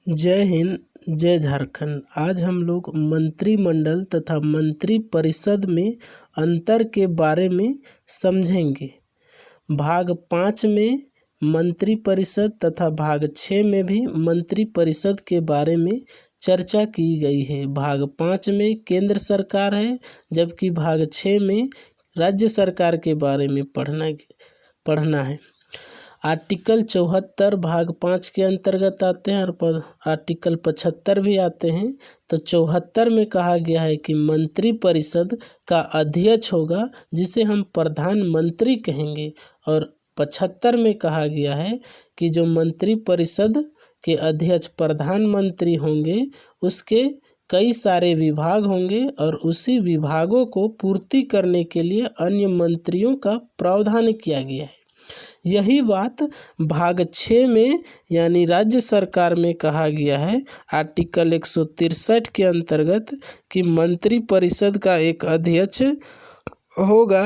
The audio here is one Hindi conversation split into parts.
जय हिंद, जय झारखंड। आज हम लोग मंत्रिमंडल तथा मंत्री परिषद में अंतर के बारे में समझेंगे। भाग 5 में मंत्री परिषद तथा भाग 6 में भी मंत्री परिषद के बारे में चर्चा की गई है। भाग 5 में केंद्र सरकार है, जबकि भाग 6 में राज्य सरकार के बारे में पढ़ना है। आर्टिकल 74 भाग 5 के अंतर्गत आते हैं और आर्टिकल 75 भी आते हैं। तो 74 में कहा गया है कि मंत्री परिषद का अध्यक्ष होगा, जिसे हम प्रधानमंत्री कहेंगे, और 75 में कहा गया है कि जो मंत्री परिषद के अध्यक्ष प्रधानमंत्री होंगे, उसके कई सारे विभाग होंगे और उसी विभागों को पूर्ति करने के लिए अन्य मंत्रियों का प्रावधान किया गया है। यही बात भाग 6 में यानी राज्य सरकार में कहा गया है, आर्टिकल 163 के अंतर्गत, कि मंत्री परिषद का एक अध्यक्ष होगा,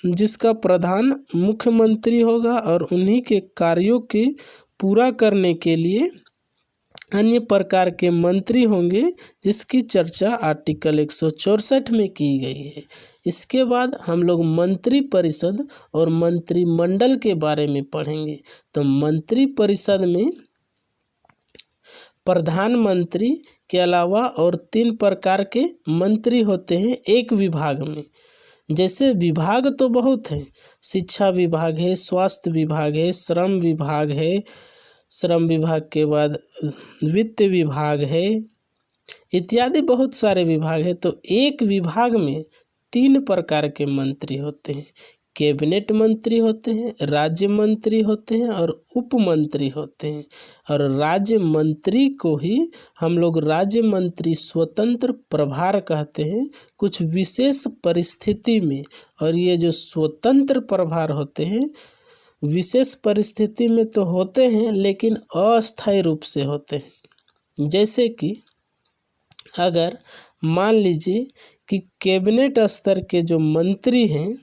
जिसका प्रधान मुख्यमंत्री होगा और उन्हीं के कार्यों के पूरा करने के लिए अन्य प्रकार के मंत्री होंगे, जिसकी चर्चा आर्टिकल 164 में की गई है। इसके बाद हम लोग मंत्री परिषद और मंत्रिमंडल के बारे में पढ़ेंगे। तो मंत्री परिषद में प्रधानमंत्री के अलावा और 3 प्रकार के मंत्री होते हैं एक विभाग में। जैसे विभाग तो बहुत हैं, शिक्षा विभाग है, स्वास्थ्य विभाग है, श्रम विभाग है, श्रम विभाग के बाद वित्त विभाग है, इत्यादि बहुत सारे विभाग है। तो एक विभाग में 3 प्रकार के मंत्री होते हैं। कैबिनेट मंत्री होते हैं, राज्य मंत्री होते हैं और उप मंत्री होते हैं। और राज्य मंत्री को ही हम लोग राज्य मंत्री स्वतंत्र प्रभार कहते हैं कुछ विशेष परिस्थिति में। और ये जो स्वतंत्र प्रभार होते हैं, विशेष परिस्थिति में तो होते हैं, लेकिन अस्थायी रूप से होते हैं। जैसे कि अगर मान लीजिए कि कैबिनेट स्तर के जो मंत्री हैं,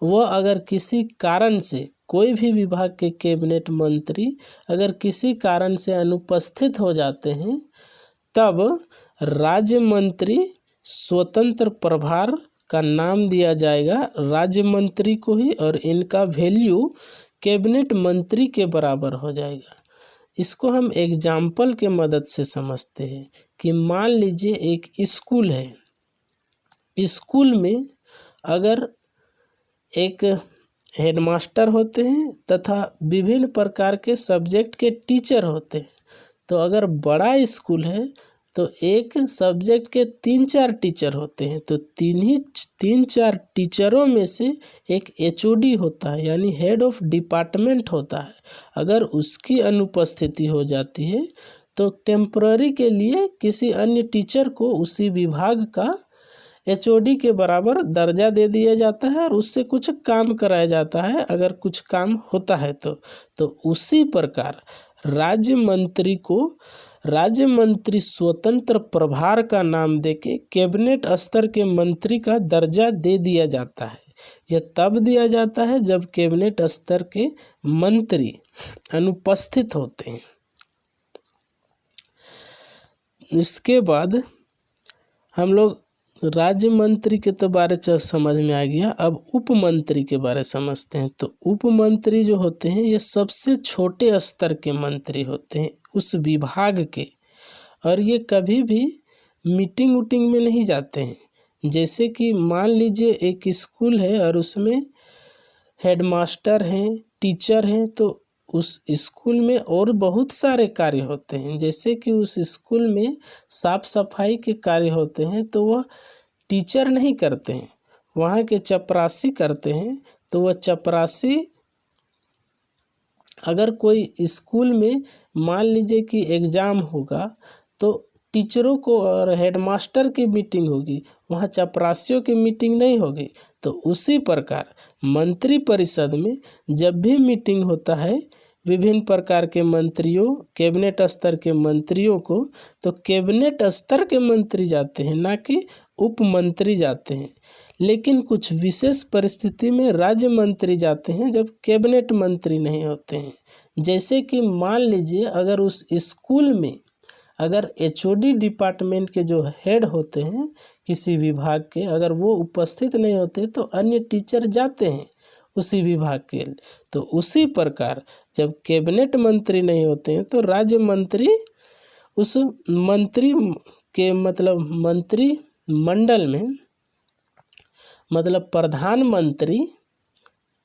वह अगर किसी कारण से, कोई भी विभाग के कैबिनेट मंत्री अगर किसी कारण से अनुपस्थित हो जाते हैं, तब राज्य मंत्री स्वतंत्र प्रभार का नाम दिया जाएगा राज्य मंत्री को ही, और इनका वैल्यू कैबिनेट मंत्री के बराबर हो जाएगा। इसको हम एग्जाम्पल के मदद से समझते हैं कि मान लीजिए एक स्कूल है। स्कूल में अगर एक हेडमास्टर होते हैं तथा विभिन्न प्रकार के सब्जेक्ट के टीचर होते हैं। तो अगर बड़ा स्कूल है तो एक सब्जेक्ट के 3-4 टीचर होते हैं। तो 3-4 टीचरों में से एक एचओडी होता है, यानी हेड ऑफ डिपार्टमेंट होता है। अगर उसकी अनुपस्थिति हो जाती है तो टेम्पररी के लिए किसी अन्य टीचर को उसी विभाग का एचओडी के बराबर दर्जा दे दिया जाता है और उससे कुछ काम कराया जाता है, अगर कुछ काम होता है तो उसी प्रकार राज्य मंत्री स्वतंत्र प्रभार का नाम देके कैबिनेट स्तर के मंत्री का दर्जा दे दिया जाता है। यह तब दिया जाता है जब कैबिनेट स्तर के मंत्री अनुपस्थित होते हैं। इसके बाद हम लोग राज्य मंत्री के तो बारे में समझ में आ गया। अब उप मंत्री के बारे में समझते हैं। तो उप मंत्री जो होते हैं, ये सबसे छोटे स्तर के मंत्री होते हैं उस विभाग के, और ये कभी भी मीटिंग उटिंग में नहीं जाते हैं। जैसे कि मान लीजिए एक स्कूल है और उसमें हेडमास्टर हैं, टीचर हैं, तो उस स्कूल में और बहुत सारे कार्य होते हैं। जैसे कि उस स्कूल में साफ सफाई के कार्य होते हैं, तो वह टीचर नहीं करते हैं, वहाँ के चपरासी करते हैं। तो वह चपरासी, अगर कोई स्कूल में मान लीजिए कि एग्ज़ाम होगा, तो टीचरों को और हेडमास्टर की मीटिंग होगी, वहाँ चपरासियों की मीटिंग नहीं होगी। तो उसी प्रकार मंत्री परिषद में जब भी मीटिंग होता है विभिन्न प्रकार के मंत्रियों, कैबिनेट स्तर के मंत्रियों को, तो कैबिनेट स्तर के मंत्री जाते हैं, ना कि उप मंत्री जाते हैं। लेकिन कुछ विशेष परिस्थिति में राज्य मंत्री जाते हैं जब कैबिनेट मंत्री नहीं होते हैं। जैसे कि मान लीजिए अगर उस स्कूल में अगर एचओडी डिपार्टमेंट के जो हेड होते हैं किसी विभाग के, अगर वो उपस्थित नहीं होते तो अन्य टीचर जाते हैं उसी विभाग के। तो उसी प्रकार जब कैबिनेट मंत्री नहीं होते हैं तो राज्य मंत्री उस मंत्री के मतलब मंत्री मंडल में, मतलब प्रधानमंत्री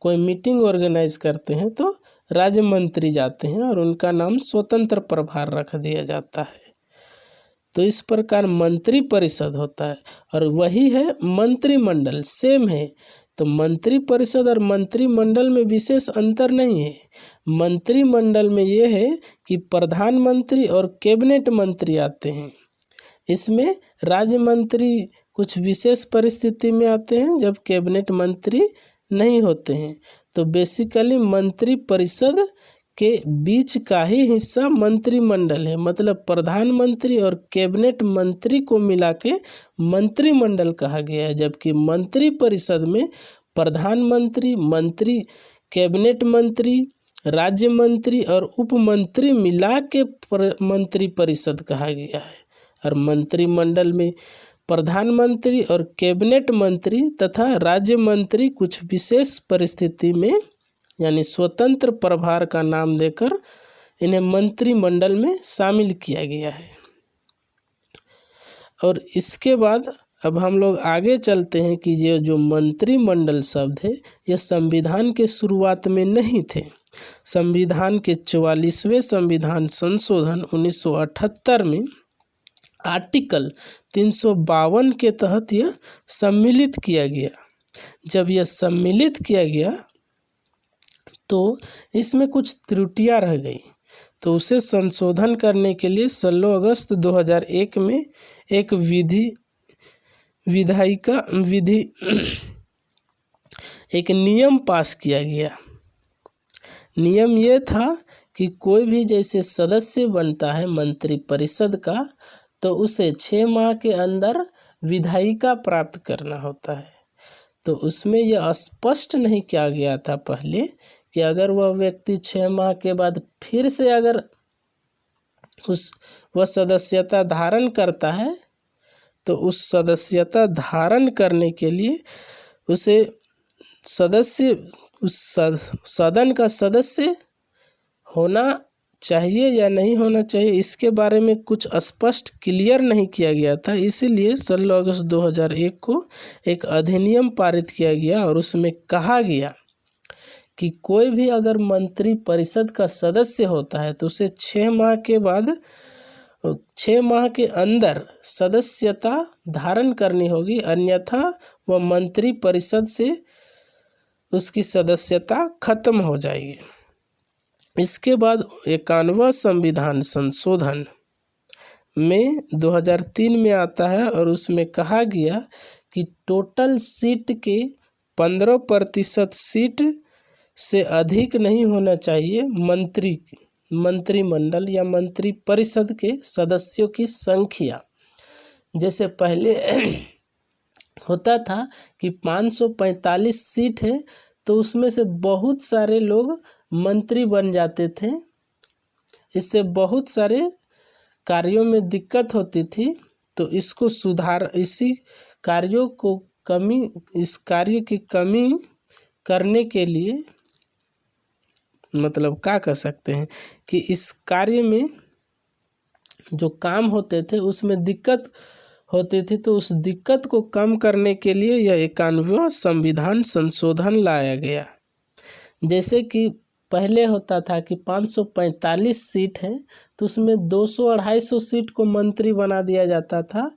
कोई मीटिंग ऑर्गेनाइज करते हैं तो राज्य मंत्री जाते हैं और उनका नाम स्वतंत्र प्रभार रख दिया जाता है। तो इस प्रकार मंत्री परिषद होता है और वही है मंत्रिमंडल, सेम है। तो मंत्री परिषद और मंत्रिमंडल में विशेष अंतर नहीं है। मंत्रिमंडल में ये है कि प्रधानमंत्री और कैबिनेट मंत्री आते हैं। इसमें राज्य मंत्री कुछ विशेष परिस्थिति में आते हैं जब कैबिनेट मंत्री नहीं होते हैं। तो बेसिकली मंत्री परिषद के बीच का ही हिस्सा मंत्रिमंडल है, मतलब प्रधानमंत्री और कैबिनेट मंत्री को मिला के मंत्रिमंडल कहा गया है। जबकि मंत्री परिषद में प्रधानमंत्री, मंत्री, कैबिनेट मंत्री, राज्य मंत्री और उप मंत्री मिला के मंत्री परिषद कहा गया है। और मंत्रिमंडल में प्रधानमंत्री और कैबिनेट मंत्री तथा राज्य मंत्री कुछ विशेष परिस्थिति में यानी स्वतंत्र प्रभार का नाम देकर इन्हें मंत्रिमंडल में शामिल किया गया है। और इसके बाद अब हम लोग आगे चलते हैं कि ये जो मंत्रिमंडल शब्द है ये संविधान के शुरुआत में नहीं थे। संविधान के 44वें संविधान संशोधन 1978 में आर्टिकल 352 के तहत यह सम्मिलित किया गया। जब यह सम्मिलित किया गया तो इसमें कुछ त्रुटियां रह गई, तो उसे संशोधन करने के लिए 16 अगस्त 2001 में एक एक नियम पास किया गया। नियम ये था कि कोई भी जैसे सदस्य बनता है मंत्री परिषद का तो उसे 6 माह के अंदर विधायिका प्राप्त करना होता है। तो उसमें यह स्पष्ट नहीं किया गया था पहले कि अगर वह व्यक्ति 6 माह के बाद फिर से अगर वह सदस्यता धारण करता है तो उस सदस्यता धारण करने के लिए उसे सदन का सदस्य होना चाहिए या नहीं होना चाहिए, इसके बारे में कुछ स्पष्ट क्लियर नहीं किया गया था। इसीलिए 16 अगस्त 2001 को एक अधिनियम पारित किया गया और उसमें कहा गया कि कोई भी अगर मंत्री परिषद का सदस्य होता है तो उसे 6 माह के बाद 6 माह के अंदर सदस्यता धारण करनी होगी, अन्यथा वह मंत्री परिषद से उसकी सदस्यता खत्म हो जाएगी। इसके बाद 51वां संविधान संशोधन में 2003 में आता है और उसमें कहा गया कि टोटल सीट के 15% सीट से अधिक नहीं होना चाहिए मंत्रिमंडल या मंत्री परिषद के सदस्यों की संख्या। जैसे पहले होता था कि 545 सीट है तो उसमें से बहुत सारे लोग मंत्री बन जाते थे, इससे बहुत सारे कार्यों में दिक्कत होती थी। तो इसको इसी कार्यों को इस कार्य की कमी करने के लिए मतलब क्या कर सकते हैं कि इस कार्य में जो काम होते थे उसमें दिक्कत होती थी, तो उस दिक्कत को कम करने के लिए यह 51वां संविधान संशोधन लाया गया। जैसे कि पहले होता था कि 545 सीट है तो उसमें 200-250 सीट को मंत्री बना दिया जाता था।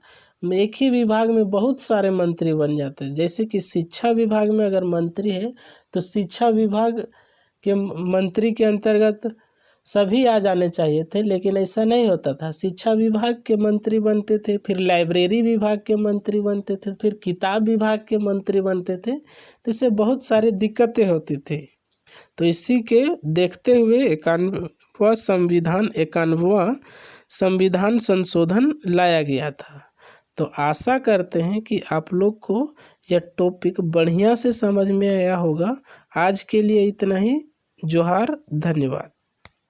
एक ही विभाग में बहुत सारे मंत्री बन जाते हैं। जैसे कि शिक्षा विभाग में अगर मंत्री है तो शिक्षा विभाग के मंत्री के अंतर्गत सभी आ जाने चाहिए थे, लेकिन ऐसा नहीं होता था। शिक्षा विभाग के मंत्री बनते थे, फिर लाइब्रेरी विभाग के मंत्री बनते थे, फिर किताब विभाग के मंत्री बनते थे, तो इससे बहुत सारी दिक्कतें होती थी। तो इसी के देखते हुए 51वां संविधान संशोधन लाया गया था। तो आशा करते हैं कि आप लोग को यह टॉपिक बढ़िया से समझ में आया होगा। आज के लिए इतना ही। जोहार, धन्यवाद।